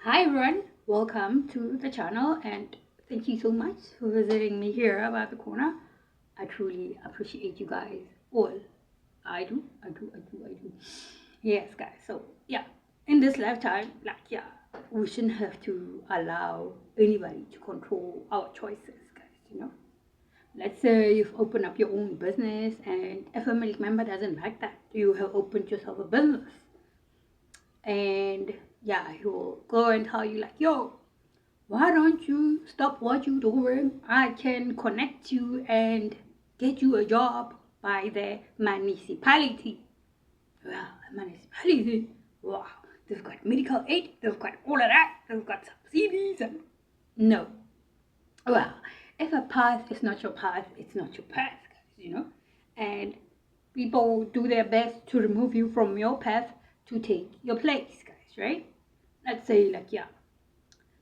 Hi everyone, welcome to the channel and thank you so much for visiting me here about the corner. I truly appreciate you guys all. I do. Yes guys, so yeah, in this lifetime, we shouldn't have to allow anybody to control our choices, guys. Let's say you've opened up your own business and a family member doesn't like that. You have opened yourself a business and yeah, he will go and tell you like, yo, why don't you stop what you're doing? I can connect you and get you a job by the municipality. Well, the municipality, wow, they've got medical aid, they've got all of that, they've got subsidies and no. Well, if a path is not your path, it's not your path, guys. And people do their best to remove you from your path to take your place, guys, right? Let's say like, yeah,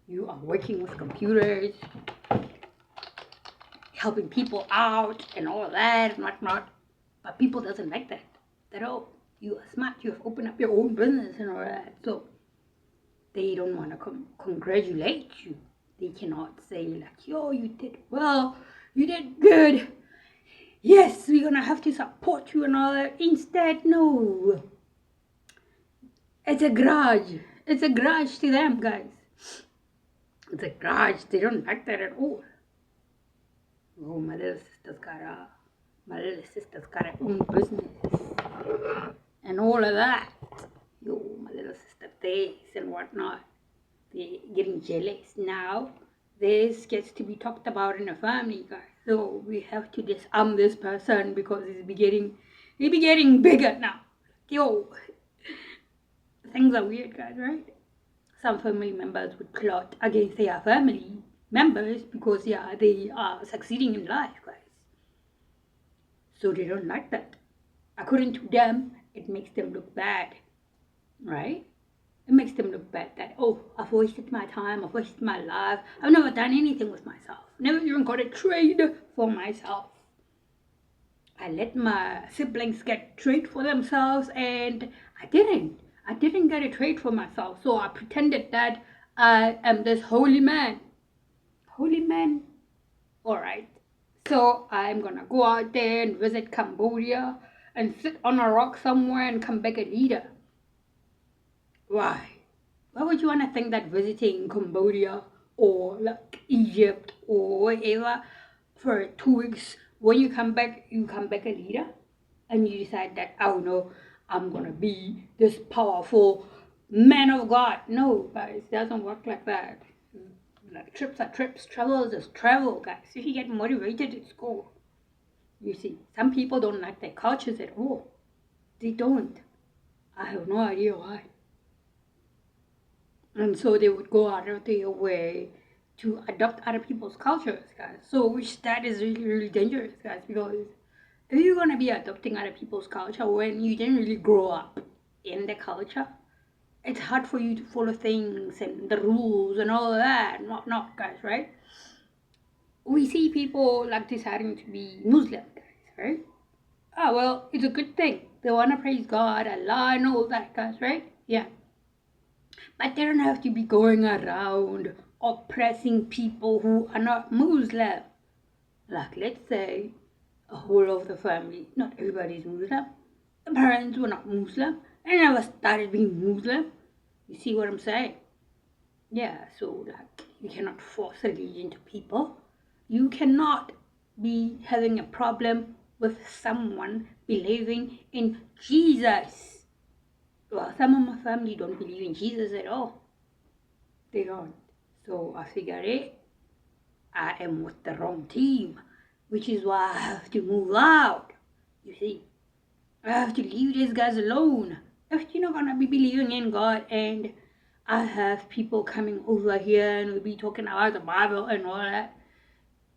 you are working with computers, helping people out and all of that and whatnot, but people doesn't like that at all. You are smart, you have opened up your own business and all that, so they don't want to congratulate you. They cannot say like, yo, you did well, you did good, yes, we're gonna have to support you and all that. Instead, no, it's a grudge. It's a grudge to them, guys. It's a grudge. They don't like that at all. Oh, my little sister's got her own business and all of that. Yo, my little sister this and whatnot. They're getting jealous now. This gets to be talked about in a family, guys. So we have to disarm this person because he be getting bigger now. Yo, things are weird, guys, right? Some family members would plot against their family members because yeah, they are succeeding in life, guys. So they don't like that. According to them, it makes them look bad, right? It makes them look bad that, oh, I've wasted my time, I've wasted my life, I've never done anything with myself, never even got a trade for myself. I let my siblings get trade for themselves and I didn't get a trade for myself, so I pretended that I am this holy man. Holy man? Alright, so I'm gonna go out there and visit Cambodia and sit on a rock somewhere and come back a leader. Why? Why would you want to think that visiting Cambodia or like Egypt or whatever for 2 weeks, when you come back a leader? And you decide that, oh no, I'm gonna be this powerful man of God. No, guys, it doesn't work like that. Like trips are trips, travel is travel, guys. If you get motivated, it's cool. You see, some people don't like their cultures at all. They don't. I have no idea why. And so they would go out of their way to adopt other people's cultures, guys. So which that is really, really dangerous, guys, because if you're gonna be adopting other people's culture when you didn't really grow up in the culture, it's hard for you to follow things and the rules and all of that and whatnot, guys, right? We see people like deciding to be Muslim, guys, right? Ah, well, it's a good thing. They wanna praise God, Allah, and all that, guys, right? Yeah. But they don't have to be going around oppressing people who are not Muslim. Like, let's say a whole of the family, not everybody is Muslim. The parents were not Muslim and never started being Muslim. You see what I'm saying? Yeah, so like, you cannot force religion to people. You cannot be having a problem with someone believing in Jesus. Well, some of my family don't believe in Jesus at all. They don't. So I figured I am with the wrong team, which is why I have to move out. You see, I have to leave these guys alone. If you're not gonna be believing in God and I have people coming over here and we'll be talking about the Bible and all that,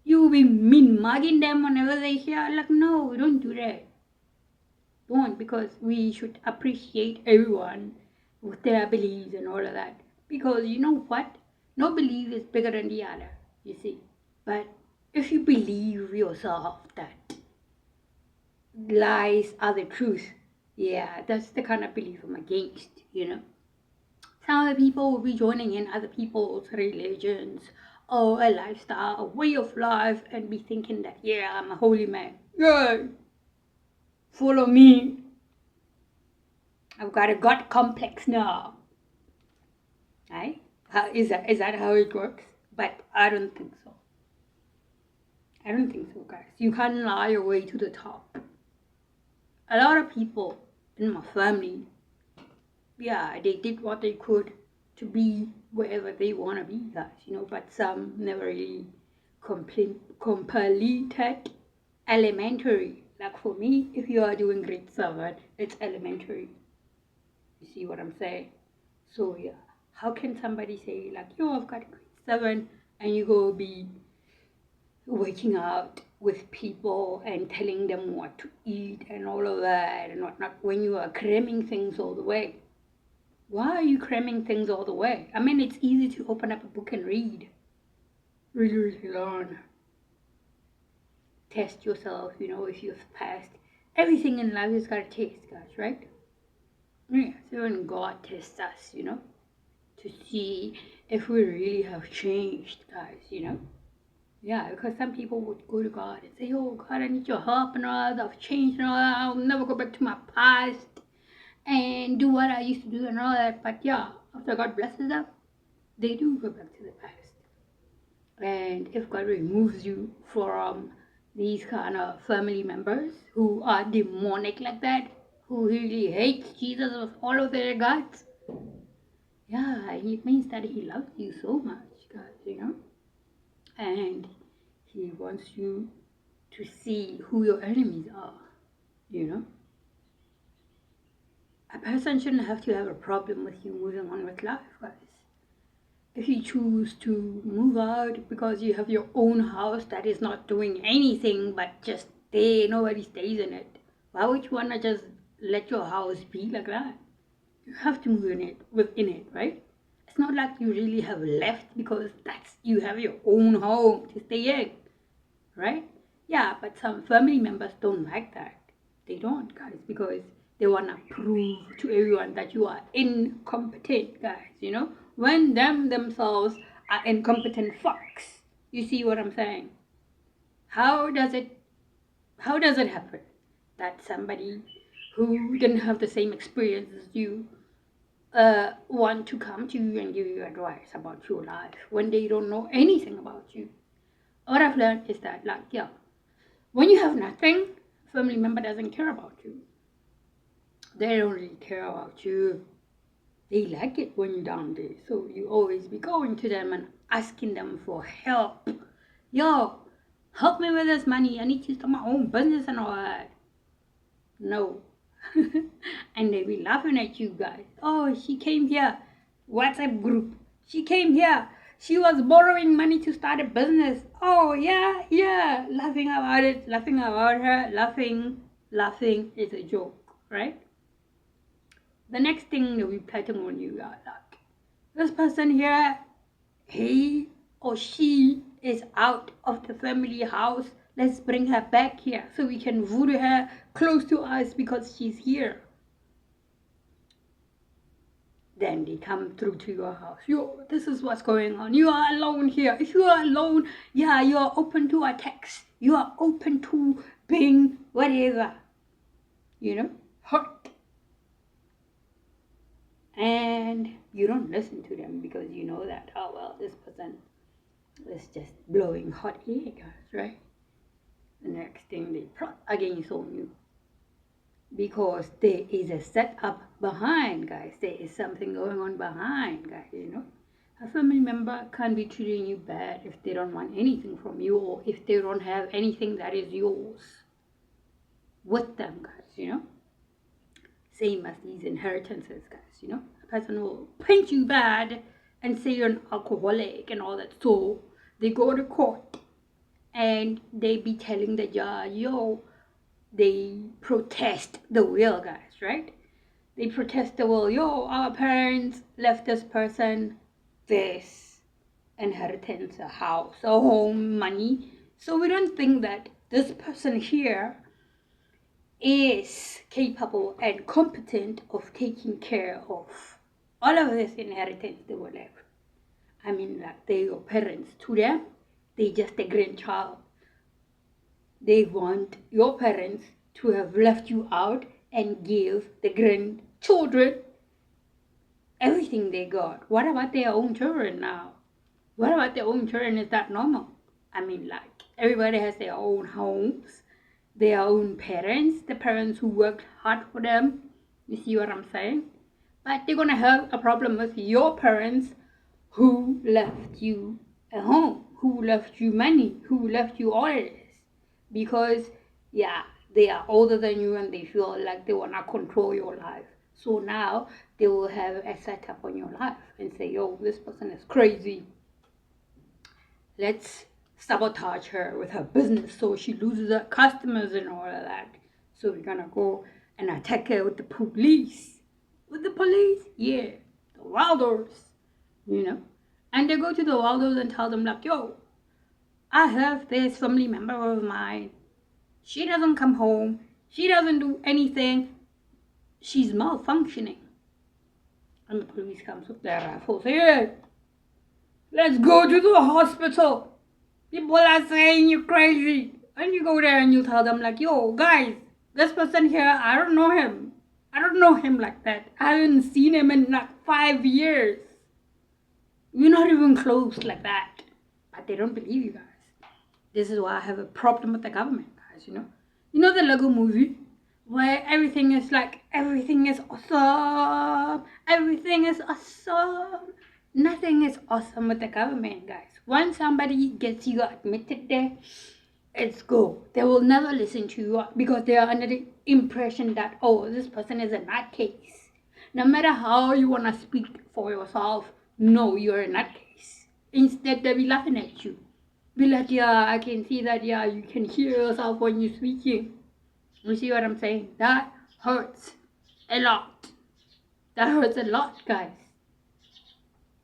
you will be mean mugging them whenever they hear. Like, no, don't do that. Don't, because we should appreciate everyone with their beliefs and all of that. Because you know what? No belief is bigger than the other, you see. But if you believe yourself that lies are the truth, yeah, that's the kind of belief I'm against, Some other people will be joining in other people's religions or a lifestyle, a way of life, and be thinking that, yeah, I'm a holy man. Yeah, follow me. I've got a God complex now. Right? Is that how it works? But I don't think so. I don't think so, guys. You can't lie your way to the top. A lot of people in my family, yeah, they did what they could to be wherever they want to be, guys, but some never really completed elementary. Like for me, if you are doing grade 7, it's elementary. You see what I'm saying? So yeah, how can somebody say like, yo, I've got grade 7, and you go be working out with people and telling them what to eat and all of that and whatnot when you are cramming things all the way? Why are you cramming things all the way? I mean, it's easy to open up a book and read. Really, really learn. Test yourself, if you've passed. Everything in life has got a test, guys, right? Yeah, so when God tests us, to see if we really have changed, guys. Yeah, because some people would go to God and say, oh, God, I need your help and all that. I've changed and all that. I'll never go back to my past and do what I used to do and all that. But yeah, after God blesses them, they do go back to the past. And if God removes you from these kind of family members who are demonic like that, who really hate Jesus with all of their guts, yeah, it means that He loves you so much, guys, and He wants you to see who your enemies are. A person shouldn't have to have a problem with you moving on with life, guys. If you choose to move out because you have your own house that is not doing anything but just there, nobody stays in it, why would you want to just let your house be like that? You have to move within it, right? It's not like you really have left because you have your own home to stay in, right? Yeah, but some family members don't like that. They don't, guys, because they want to prove to everyone that you are incompetent, guys, when themselves are incompetent fucks. You see what I'm saying? How does it happen that somebody who didn't have the same experience as you want to come to you and give you advice about your life when they don't know anything about you? What I've learned is that, like, yeah, when you have nothing, family member doesn't care about you. They don't really care about you. They like it when you're down there. So you always be going to them and asking them for help. Yo, help me with this money. I need to start my own business and all that. No. And they be laughing at you guys. Oh, she came here. WhatsApp group. She came here. She was borrowing money to start a business. Oh, yeah. Laughing about it. Laughing about her. Laughing is a joke, right? The next thing they'll be patting on you are like, this person here, he or she is out of the family house. Let's bring her back here so we can voodoo her close to us because she's here. Then they come through to your house. Yo, this is what's going on. You are alone here. If you are alone, yeah, you are open to attacks. You are open to being whatever, hurt. And you don't listen to them because you know that, oh, well, this person is just blowing hot air, guys, right? The next thing they plot against on you. Because there is a setup behind, guys. There is something going on behind, guys, A family member can't be treating you bad if they don't want anything from you or if they don't have anything that is yours with them, guys, Same as these inheritances, guys, A person will paint you bad and say you're an alcoholic and all that. So they go to court and they be telling the judge, yo, they protest the will, guys, right? They protest the will. Yo, our parents left this person this inheritance, a house, a home, money. So we don't think that this person here is capable and competent of taking care of all of this inheritance they will have. I mean, like, they're your parents. To them, they just a grandchild. They want your parents to have left you out and give the grandchildren everything they got. What about their own children now? What about their own children? Is that normal? I mean, like, everybody has their own homes, their own parents, the parents who worked hard for them. You see what I'm saying? But they're gonna have a problem with your parents who left you a home, who left you money, who left you all of this. Because, yeah, they are older than you and they feel like they wanna control your life. So now they will have a setup on your life and say, yo, this person is crazy. Let's sabotage her with her business so she loses her customers and all of that. So we're gonna go and attack her with the police. With the police? Yeah, the Wilders, And they go to the Wilders and tell them, like, yo, I have this family member of mine. She doesn't come home. She doesn't do anything. She's malfunctioning. And the police comes with their rifles. Hey, let's go to the hospital. People are saying you're crazy. And you go there and you tell them, like, yo, guys, this person here, I don't know him. I don't know him like that. I haven't seen him in like 5 years. We're not even close like that. But they don't believe you guys. This is why I have a problem with the government, guys, You know the Lego movie? Where everything is like, everything is awesome. Everything is awesome. Nothing is awesome with the government, guys. Once somebody gets you admitted there, it's go. They will never listen to you because they are under the impression that, oh, this person is a nutcase. No matter how you want to speak for yourself, no, you're a nutcase. Instead, they'll be laughing at you. Be like, yeah, I can see that, yeah, you can hear yourself when you're speaking. You see what I'm saying? That hurts a lot. That hurts a lot, guys.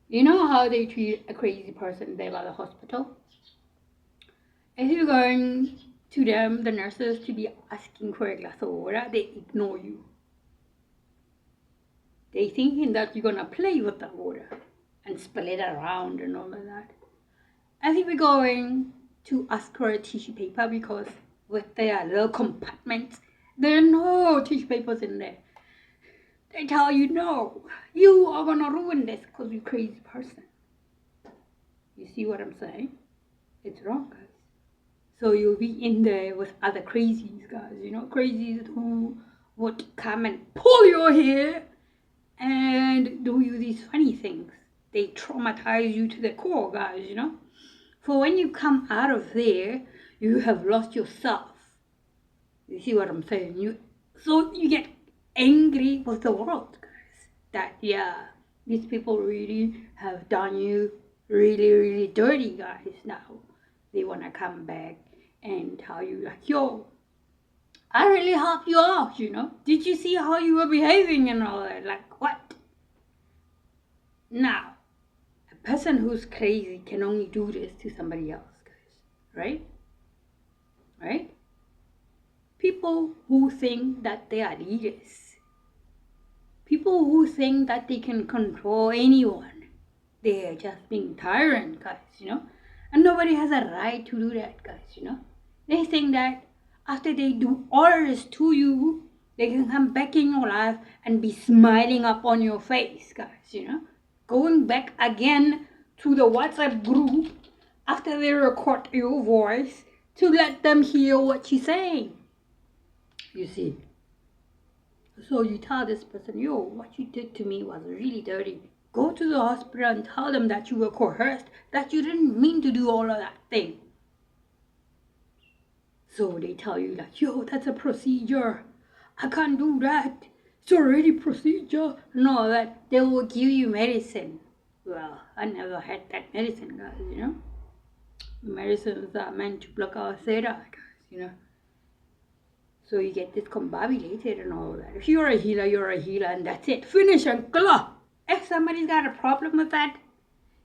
You know how they treat a crazy person there by the hospital? If you're going to them, the nurses, to be asking for a glass of water, they ignore you. They thinking that you're gonna play with the water and spill it around and all of that. If you're going to ask for a tissue paper because with their little compartments, there are no tissue papers in there. They tell you, no, you are gonna ruin this because you're a crazy person. You see what I'm saying? It's wrong, guys. So you'll be in there with other crazies, guys. Crazies who would come and pull your hair and do you these funny things. They traumatize you to the core, guys, For when you come out of there, you have lost yourself. You see what I'm saying? So you get angry with the world, guys. That, yeah, these people really have done you really, really dirty, guys. Now they want to come back and tell you, like, yo, I really helped you out, Did you see how you were behaving and all that? Like, what? Now, a person who's crazy can only do this to somebody else, guys. Right? Right? People who think that they are leaders. People who think that they can control anyone. They are just being tyrant, guys, And nobody has a right to do that, guys, They think that after they do all this to you, they can come back in your life and be smiling up on your face, guys, Going back again to the WhatsApp group after they record your voice to let them hear what you're saying. You see. So you tell this person, yo, what you did to me was really dirty. Go to the hospital and tell them that you were coerced, that you didn't mean to do all of that thing. So they tell you like, yo, that's a procedure. I can't do that. It's already procedure and all that. They will give you medicine. Well, I never had that medicine, guys, Medicines are meant to block our theta, guys, So you get discombobulated and all that. If you're a healer, and that's it. Finish and clear. If somebody's got a problem with that,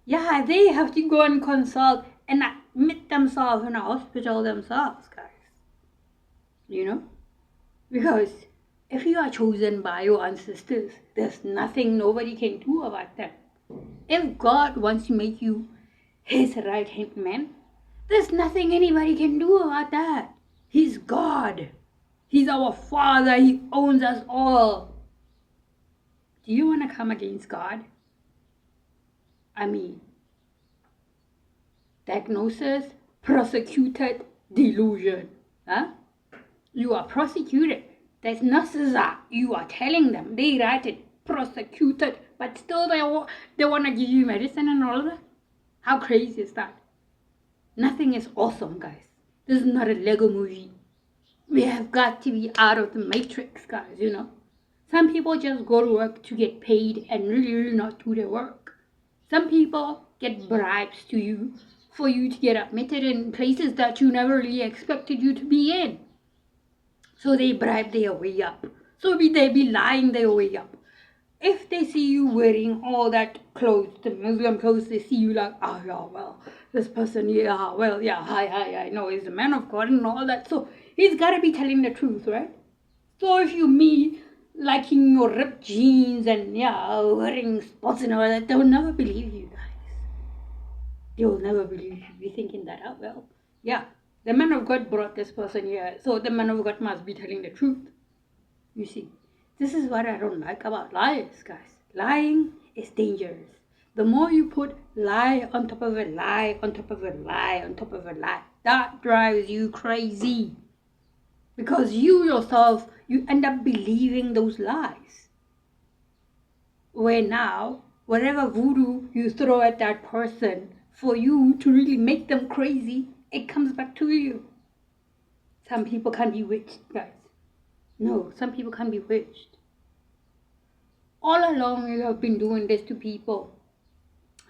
yeah, they have to go and consult and admit themselves in a hospital themselves, guys. Because If you are chosen by your ancestors, there's nothing nobody can do about that. If God wants to make you his right hand man, there's nothing anybody can do about that. He's God. He's our Father. He owns us all. Do you want to come against God? I mean, diagnosis, prosecuted, delusion. Huh? You are prosecuted. That's Nasza. You are telling them. They write it. Prosecuted. But still they want to give you medicine and all of that. How crazy is that? Nothing is awesome, guys. This is not a Lego movie. We have got to be out of the matrix, guys, you know. Some people just go to work to get paid and really not do their work. Some people get bribes to you for you to get admitted in places that you never really expected you to be in. So they bribe their way up. So they be lying their way up. If they see you wearing all that clothes, the Muslim clothes, they see you like, oh yeah, well, this person, yeah, well, yeah, hi, I know he's a man of God and all that. So he's got to be telling the truth, right? So if you meet liking your ripped jeans and yeah, wearing sports and all that, they will never believe you guys. They will never believe you. Be thinking that, oh well, yeah, the man of God brought this person here, so the man of God must be telling the truth. You see, this is what I don't like about liars, guys. Lying is dangerous. The more you put lie on top of a lie, on top of a lie, on top of a lie, that drives you crazy. Because you yourself, you end up believing those lies. Where now, whatever voodoo you throw at that person for you to really make them crazy, it comes back to you. Some people can't be witched, guys. No, some people can't be witched. All along you have been doing this to people.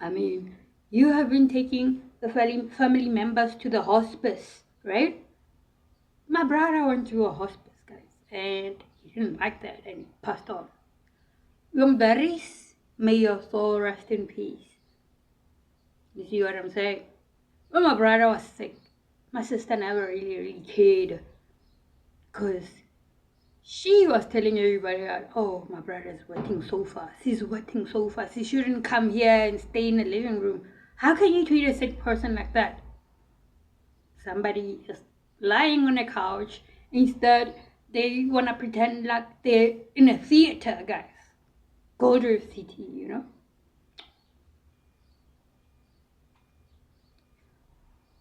I mean, you have been taking the family members to the hospice, right? My brother went to a hospice, guys, and he didn't like that and he passed on. Yung berries, may your soul rest in peace. You see what I'm saying? When my brother was sick, my sister never really cared because she was telling everybody that, oh, my brother's wetting so fast. He's wetting so fast. He shouldn't come here and stay in the living room. How can you treat a sick person like that? Somebody is lying on a couch. Instead, they want to pretend like they're in a theater, guys. Golden City, you know.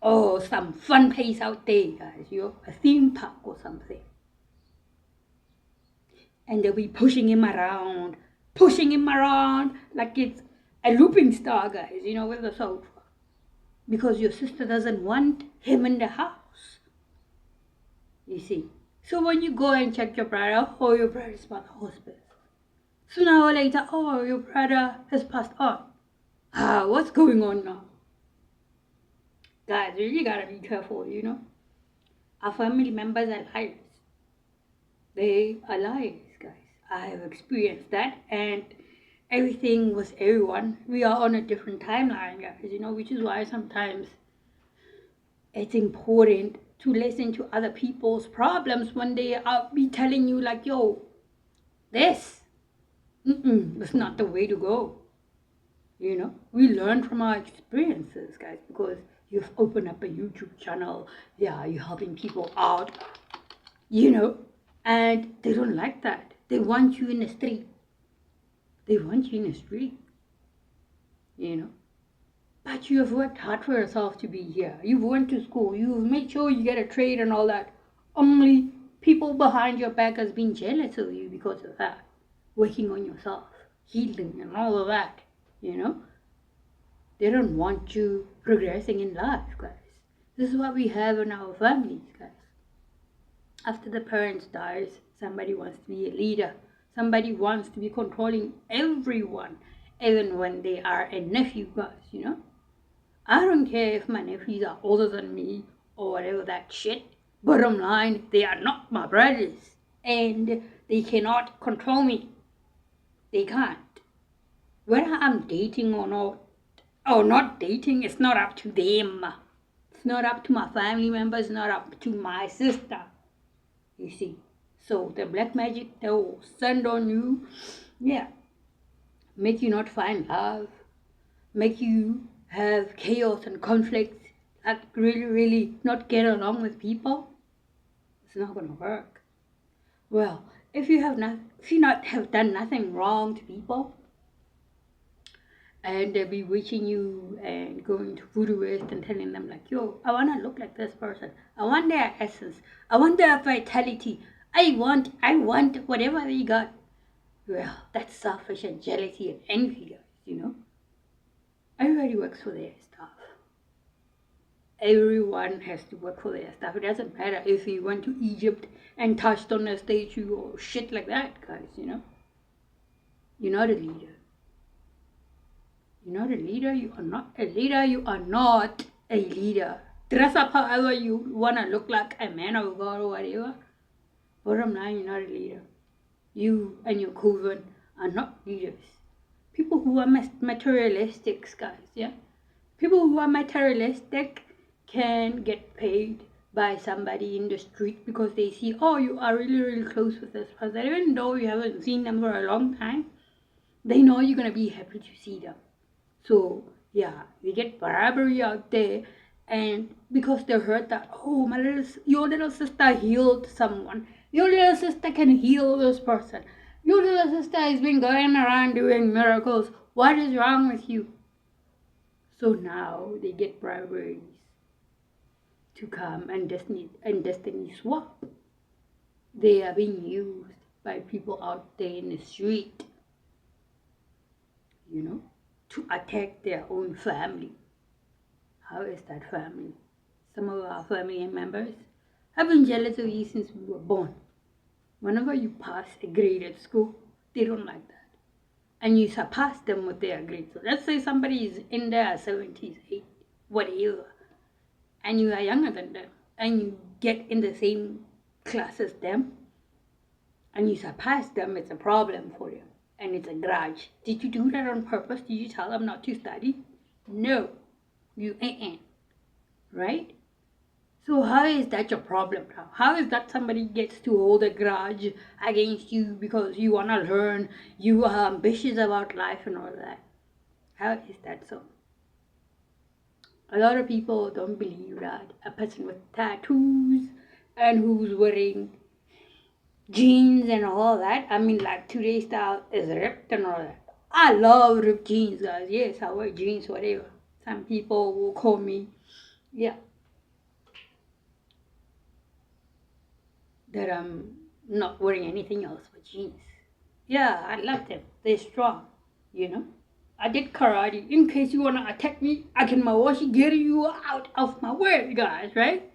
Oh, some fun place out there, guys. You know, a theme park or something. And they'll be pushing him around like it's a looping star, guys, you know, with the sofa. Because your sister doesn't want him in the house. You see. So when you go and check your brother, oh, your brother's at the hospice. Sooner or later, oh, your brother has passed on. What's going on now? Guys, you really gotta be careful, you know. Our family members are liars. They are liars, guys. I have experienced that, and everything with everyone. We are on a different timeline, guys, you know, which is why sometimes it's important to listen to other people's problems when they are be telling you like, yo, this, that's not the way to go. You know, we learn from our experiences, guys, because you've opened up a YouTube channel. Yeah, you're helping people out, you know, and they don't like that. They want you in the street. They want you in the street, you know. But you have worked hard for yourself to be here. You've went to school. You've made sure you get a trade and all that. Only people behind your back has been jealous of you because of that. Working on yourself, healing and all of that, you know. They don't want you progressing in life, guys. This is what we have in our families, guys. After the parents dies, somebody wants to be a leader. Somebody wants to be controlling everyone, even when they are a nephew, guys, you know. I don't care if my nephews are older than me or whatever that shit. Bottom line, they are not my brothers. And they cannot control me. They can't. Whether I'm dating or not dating, it's not up to them. It's not up to my family members, it's not up to my sister. You see. So the black magic that will send on you, yeah, make you not find love, make you have chaos and conflict, like really not get along with people. It's not gonna work. Well, if you not have done nothing wrong to people, and they'll be reaching you and going to voodooist and telling them like, yo, I wanna look like this person. I want their essence. I want their vitality. I want whatever they got. Well, that's selfish and jealousy and envy, guys, you know? Everybody works for their stuff. Everyone has to work for their stuff. It doesn't matter if you went to Egypt and touched on a statue or shit like that, guys, you know? You're not a leader. You're not a leader. You are not a leader. You are not a leader. Dress up however you want to look like a man or God or whatever. Bottom line, you're not a leader. You and your coven are not leaders. People who are materialistic, guys, yeah? People who are materialistic can get paid by somebody in the street because they see, oh, you are really close with this person. Even though you haven't seen them for a long time, they know you're going to be happy to see them. So, yeah, we get bribery out there, and because they heard that, oh, your little sister healed someone. Your little sister can heal this person. Your little sister has been going around doing miracles. What is wrong with you? So now they get briberies to come and destiny swap. They are being used by people out there in the street, you know, to attack their own family. How is that family? Some of our family members have been jealous of you since we were born. Whenever you pass a grade at school, they don't like that. And you surpass them with their grade. So let's say somebody is in their 70s, 80s, whatever, and you are younger than them, and you get in the same class as them, and you surpass them, it's a problem for you. And it's a grudge. Did you do that on purpose? Did you tell them not to study? No. You ain't. Right? So how is that your problem now? How is that somebody gets to hold a grudge against you because you want to learn, you are ambitious about life and all that? How is that so? A lot of people don't believe that a person with tattoos and who's wearing jeans and all that, I mean, like today's style is ripped and all that. I love ripped jeans, guys. Yes, I wear jeans, whatever. Some people will call me, yeah, that I'm not wearing anything else but jeans. Yeah, I love them. They're strong, you know. I did karate. In case you wanna attack me, I can mawashi get you out of my way, guys, right?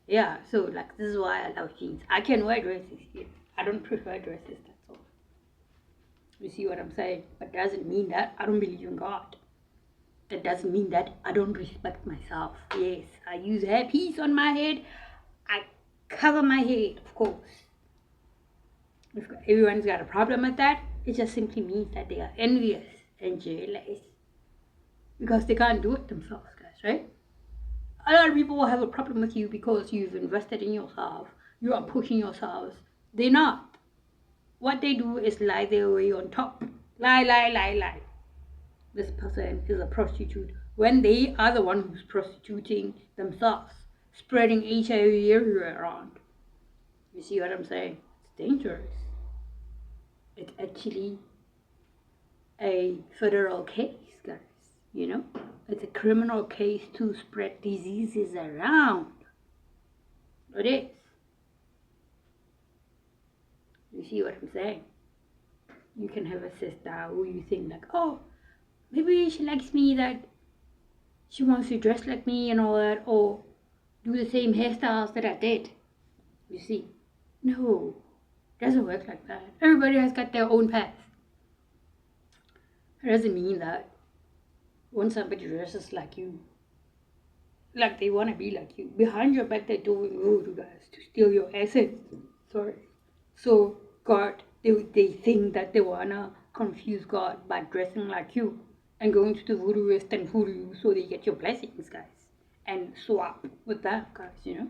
Yeah, so like this is why I love jeans. I can wear dresses here. I don't prefer dresses, that's all. You see what I'm saying? But doesn't mean that I don't believe in God. That doesn't mean that I don't respect myself. Yes, I use hairpiece on my head. I cover my head, of course. If everyone's got a problem with that, it just simply means that they are envious and jealous because they can't do it themselves, guys, right? A lot of people will have a problem with you because you've invested in yourself. You are pushing yourselves. They're not. What they do is lie their way on top. Lie. This person is a prostitute when they are the one who's prostituting themselves, spreading HIV everywhere around. You see what I'm saying? It's dangerous. It's actually a federal case, guys, you know? It's a criminal case to spread diseases around. It is. You see what I'm saying? You can have a sister who you think like, oh, maybe she likes me, that she wants to dress like me and all that, or do the same hairstyles that I did. You see? No, it doesn't work like that. Everybody has got their own path. It doesn't mean that when somebody dresses like you, like they want to be like you, behind your back they're doing voodoo, guys, to steal your essence. Sorry. So God, they think that they wanna confuse God by dressing like you and going to the voodooist and voodoo you so they get your blessings, guys, and swap with that, guys, you know.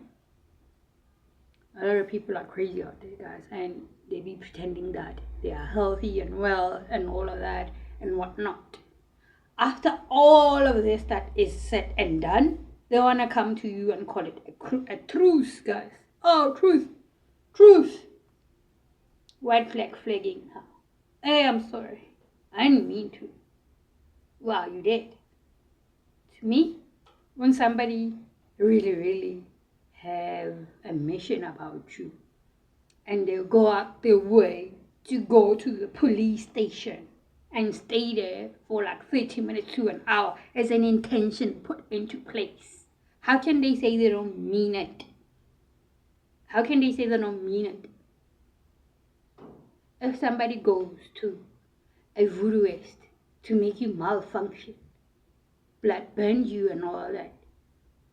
A lot of people are crazy out there, guys, and they be pretending that they are healthy and well and all of that and whatnot. After all of this that is said and done, they want to come to you and call it a truce, guys. Oh, truth, truth. White flag flagging now. Hey, I'm sorry. I didn't mean to. Wow, you did. To me, when somebody really, really have a mission about you and they go out their way to go to the police station and stay there for like 30 minutes to an hour as an intention put into place, how can they say they don't mean it? How can they say they don't mean it? If somebody goes to a voodooist to make you malfunction, blood burn you and all that,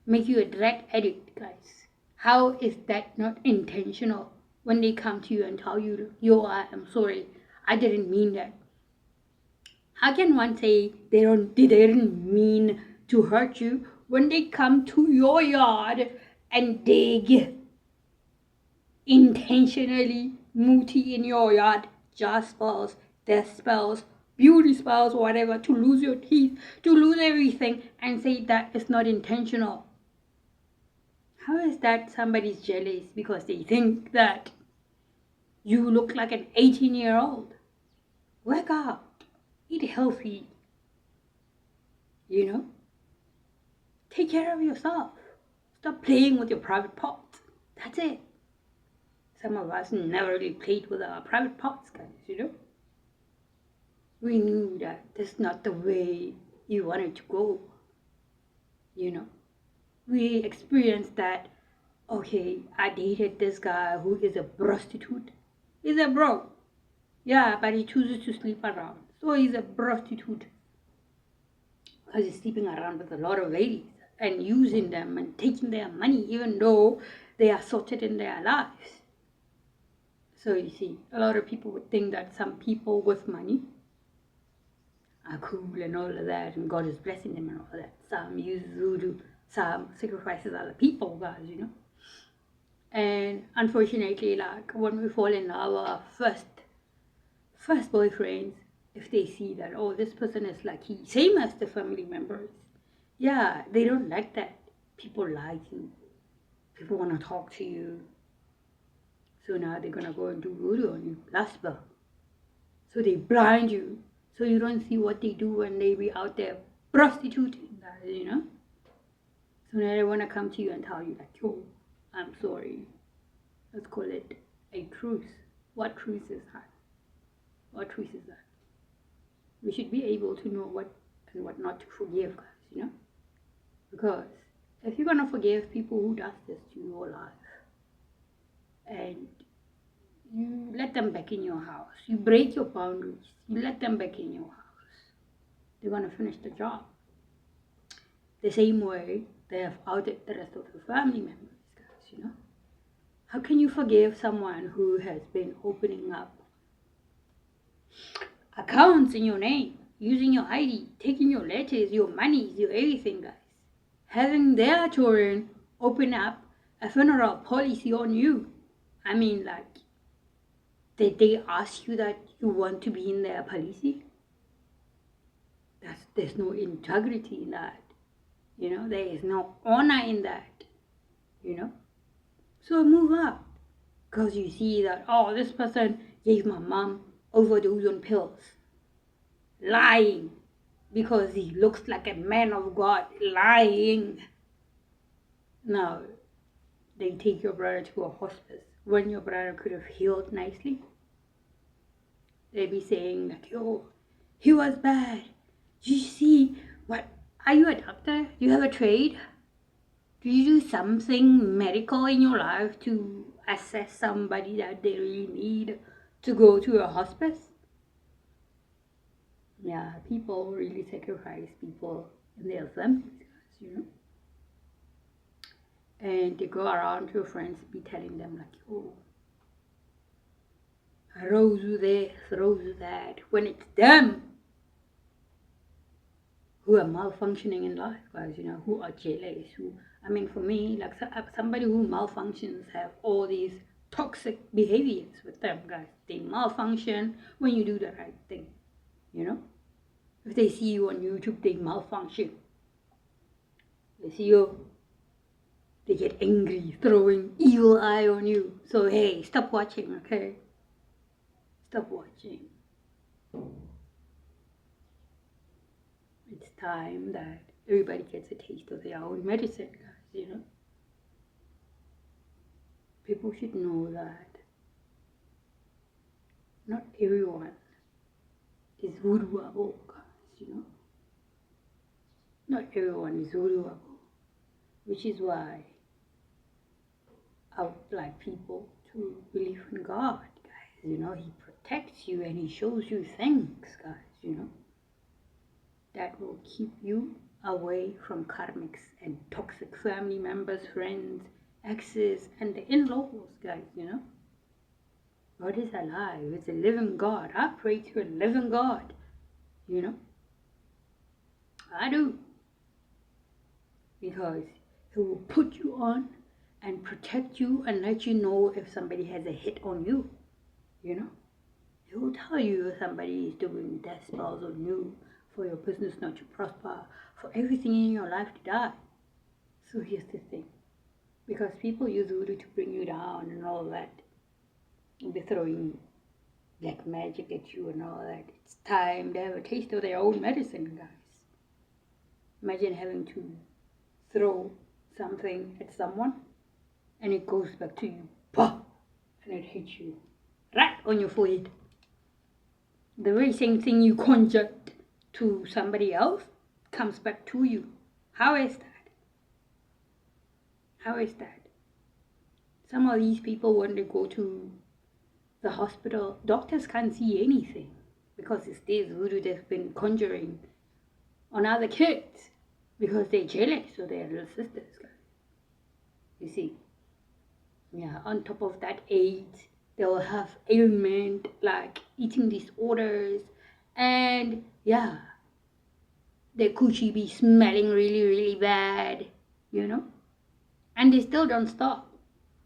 make you a drug addict, guys, how is that not intentional when they come to you and tell you, yo, I am sorry, I didn't mean that? How can one say they didn't mean to hurt you when they come to your yard and dig intentionally mooty in your yard, just spells, death spells, beauty spells, whatever, to lose your teeth, to lose everything, and say that it's not intentional? How is that somebody's jealous because they think that you look like an 18-year-old? Work out, eat healthy, you know? Take care of yourself. Stop playing with your private parts. That's it. Some of us never really played with our private parts, guys, you know? We knew that that's not the way you wanted to go, you know? We experienced that, okay, I dated this guy who is a prostitute. He's a bro. Yeah, but he chooses to sleep around. So he's a prostitute. Because he's sleeping around with a lot of ladies and using them and taking their money even though they are sorted in their lives. So you see, a lot of people would think that some people with money are cool and all of that, and God is blessing them and all of that. Some use voodoo, some sacrifices other people, guys, you know. And unfortunately, like when we fall in love, our first boyfriends, if they see that, oh, this person is like he, same as the family members, yeah, they don't like that. People like you. People want to talk to you. So now they're going to go and do voodoo on you, lasper. So they blind you. So you don't see what they do when they be out there prostituting, guys, you know. So now they want to come to you and tell you like, yo, I'm sorry. Let's call it a truce. What truce is that? What truce is that? We should be able to know what and what not to forgive, guys, you know. Because if you're going to forgive people who does this to your life, and you let them back in your house, you break your boundaries, you let them back in your house, they're going to finish the job. The same way they have outed the rest of the family members, guys, you know. How can you forgive someone who has been opening up accounts in your name, using your ID, taking your letters, your money, your everything, guys? Having their children open up a funeral policy on you. I mean, like, did they ask you that you want to be in their policy? There's no integrity in that. You know, there is no honor in that. You know? So move up. Because you see that, oh, this person gave my mom overdose on pills. Lying. Because he looks like a man of God. Lying. Now, they take your brother to a hospice when your brother could have healed nicely. They be saying like, yo, he was bad. You see, what? Are you a doctor? Do you have a trade? Do you do something medical in your life to assess somebody that they really need to go to a hospice? Yeah, people really sacrifice people in their families, you know. And they go around to your friends, be telling them like, oh, Rose this, Rose that, when it's them who are malfunctioning in life, guys, who are jealous, for me, like somebody who malfunctions have all these toxic behaviors with them, guys. They malfunction when you do the right thing, If they see you on YouTube, they malfunction. They see you, they get angry, throwing evil eye on you. So, hey, stop watching, okay? Stop watching. It's time that everybody gets a taste of their own medicine, guys, People should know that not everyone is voodooable, guys, Not everyone is voodooable, which is why I would like people to believe in God, guys, He protects you and He shows you things, guys, that will keep you away from karmics and toxic family members, friends, exes, and the in-laws, guys, God is alive. It's a living God. I pray to a living God, I do. Because He will put you on and protect you and let you know if somebody has a hit on you, He will tell you if somebody is doing death spells on you, for your business not to prosper, for everything in your life to die. So here's the thing. Because people use voodoo to bring you down and all that. They'll be throwing black magic at you and all that. It's time to have a taste of their own medicine, guys. Imagine having to throw something at someone and it goes back to you. Pah! And it hits you right on your forehead. The very same thing you conjured to somebody else comes back to you. How is that? How is that? Some of these people, when they go to the hospital, doctors can't see anything because it's this voodoo they've been conjuring on other kids because they're jealous of their little sisters. You see? Yeah, on top of that AIDS, they will have ailment like eating disorders, and yeah, their coochie be smelling really, really bad, and they still don't stop.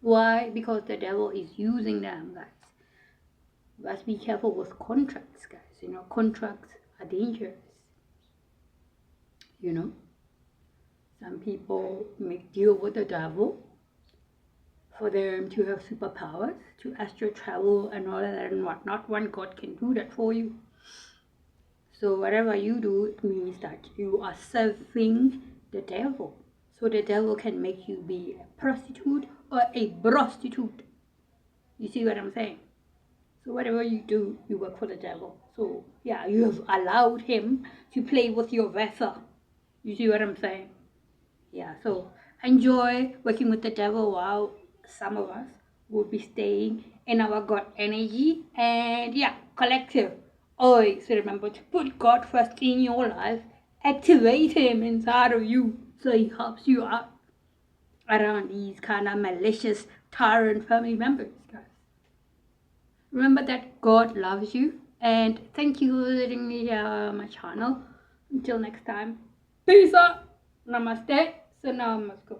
Why? Because the devil is using them, guys. You must be careful with contracts, guys. Contracts are dangerous. Some people make deal with the devil for them to have superpowers, to astral travel and all that and whatnot. One God can do that for you. So whatever you do, it means that you are serving the devil. So the devil can make you be a prostitute or a prostitute. You see what I'm saying? So whatever you do, you work for the devil. So yeah, you have allowed him to play with your vessel. You see what I'm saying? Yeah, so enjoy working with the devil while some of us will be staying in our God energy. And yeah, collective. Always remember to put God first in your life. Activate Him inside of you so He helps you out around these kind of malicious, tyrant family members, guys. Remember that God loves you. And thank you for visiting me on my channel. Until next time. Peace out. Namaste. So now I must go.